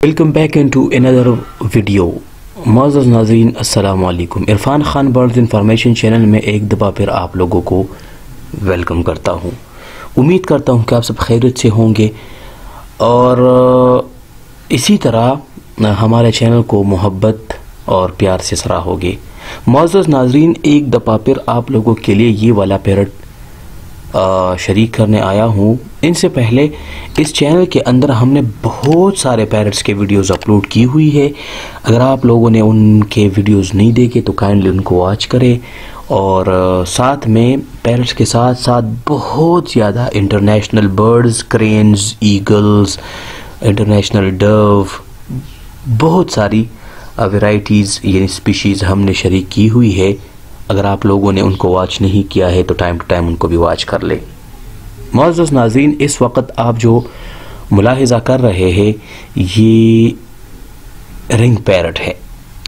Welcome back into another video. मोअज़्ज़ज़ नाज़रीन अस्सलाम वालेकुम। Irfan Khan birds information channel में एक दफ़ा फिर आप लोगों को वेलकम करता हूँ। उम्मीद करता हूँ कि आप सब खैरियत से होंगे और इसी तरह हमारे चैनल को मोहब्बत और प्यार से सराहोगे। मोअज़्ज़ज़ नाज़रीन, एक दफ़ा फिर आप लोगों के लिए ये वाला पैरट शरीक करने आया हूँ। इनसे पहले इस चैनल के अंदर हमने बहुत सारे पैरट्स के वीडियोस अपलोड की हुई है। अगर आप लोगों ने उनके वीडियोस नहीं देखे तो काइंडली उनको वॉच करें। और साथ में पैरट्स के साथ साथ बहुत ज़्यादा international birds, cranes, eagles, international Dove, बहुत सारी वैरायटीज़ यानी स्पीशीज़ हमने शरीक की हुई है। अगर आप लोगों ने उनको वॉच नहीं किया है तो टाइम टू टाइम उनको भी वॉच कर ले। मोअज़्ज़ज़ नाज़रीन, इस वक्त आप जो मुलाहिज़ा कर रहे हैं ये रिंग पैरट है,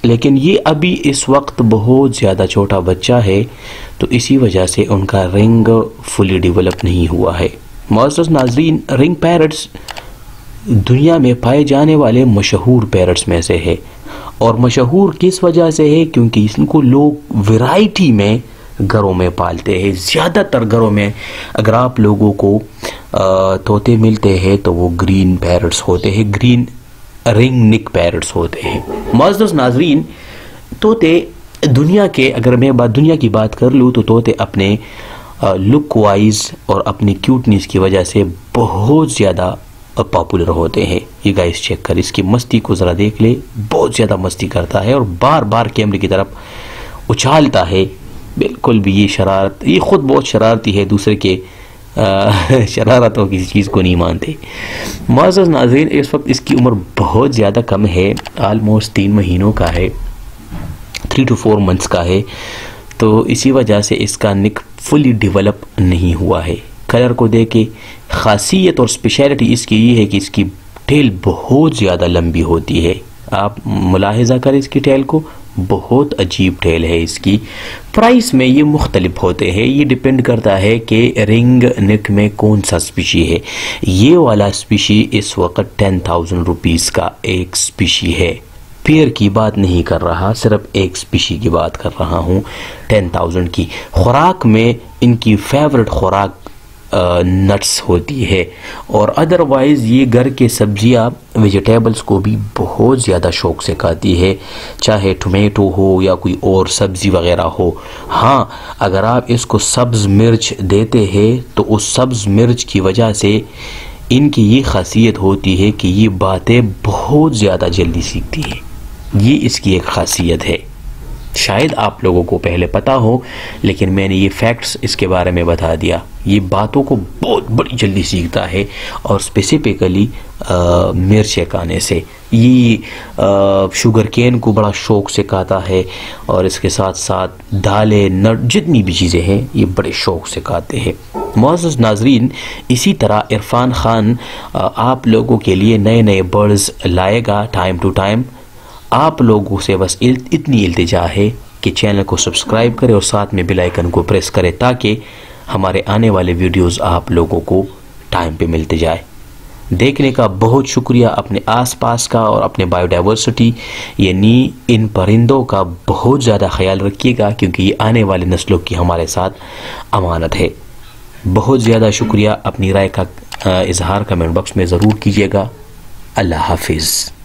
लेकिन ये अभी इस वक्त बहुत ज़्यादा छोटा बच्चा है तो इसी वजह से उनका रिंग फुली डेवलप नहीं हुआ है। मोअज़्ज़ज़ नाज़रीन, रिंग पैरट्स दुनिया में पाए जाने वाले मशहूर पैरट्स में से है। और मशहूर किस वजह से है? क्योंकि इनको लोग वैरायटी में घरों में पालते हैं। ज़्यादातर घरों में अगर आप लोगों को तोते मिलते हैं तो वो ग्रीन पैरट्स होते हैं, ग्रीन रिंग नेक पैरट्स होते हैं। मोअज़्ज़ज़ नाज़रीन, तोते दुनिया के, अगर मैं दुनिया की बात कर लूँ तो तोते अपने लुक वाइज और अपनी क्यूटनेस की वजह से बहुत ज़्यादा पॉपुलर होते हैं। ये गाइस चेक कर, इसकी मस्ती को ज़रा देख ले, बहुत ज़्यादा मस्ती करता है और बार बार कैमरे की तरफ उछालता है। बिल्कुल भी ये शरारत, ये ख़ुद बहुत शरारती है, दूसरे के शरारतों किसी चीज़ को नहीं मानते। मोअज़्ज़ज़ नाज़रीन, इस वक्त इसकी उम्र बहुत ज़्यादा कम है, आलमोस्ट 3 महीनों का है, 3 to 4 मंथ्स का है। तो इसी वजह से इसका निक फुली डेवलप नहीं हुआ है। कलर को देखे ख़ासियत और स्पेशलिटी इसकी ये है कि इसकी टेल बहुत ज़्यादा लंबी होती है। आप मुलाहिज़ा करें इसकी टेल को, बहुत अजीब टेल है इसकी। प्राइस में ये मुख्तलिफ होते हैं, ये डिपेंड करता है कि रिंग नेक में कौन सा स्पीशी है। ये वाला स्पीशी इस वक्त 10,000 रुपीज़ का एक स्पीशी है। पेयर की बात नहीं कर रहा, सिर्फ एक स्पीशी की बात कर रहा हूँ। 10,000 की खुराक में इनकी फेवरेट खुराक नट्स होती है और अदरवाइज़ ये घर के सब्जियां, वेजिटेबल्स को भी बहुत ज़्यादा शौक़ से खाती है, चाहे टोमेटो हो या कोई और सब्ज़ी वग़ैरह हो। हाँ, अगर आप इसको सब्ज़ मिर्च देते हैं तो उस सब्ज़ मिर्च की वजह से इनकी ये ख़ासियत होती है कि ये बातें बहुत ज़्यादा जल्दी सीखती है। ये इसकी एक ख़ासियत है। शायद आप लोगों को पहले पता हो, लेकिन मैंने ये फैक्ट्स इसके बारे में बता दिया। ये बातों को बहुत बड़ी जल्दी सीखता है और स्पेसिफिकली मिर्च खाने से। ये शुगर केन को बड़ा शौक़ से खाता है और इसके साथ साथ दालें, नट, जितनी भी चीज़ें हैं ये बड़े शौक़ से खाते हैं। मोअज़्ज़ज़ नाज़रीन, इसी तरह इरफान खान आप लोगों के लिए नए नए बर्ड्स लाएगा टाइम टू टाइम। आप लोगों से बस इतनी इल्तिजा है कि चैनल को सब्सक्राइब करें और साथ में बेल आइकन को प्रेस करें ताकि हमारे आने वाले वीडियोस आप लोगों को टाइम पे मिलते जाए। देखने का बहुत शुक्रिया। अपने आसपास का और अपने बायोडाइवर्सिटी यानी इन परिंदों का बहुत ज़्यादा ख्याल रखिएगा, क्योंकि ये आने वाले नस्लों की हमारे साथ अमानत है। बहुत ज़्यादा शुक्रिया। अपनी राय का इजहार कमेंट बॉक्स में ज़रूर कीजिएगा। अल्लाह हाफिज़।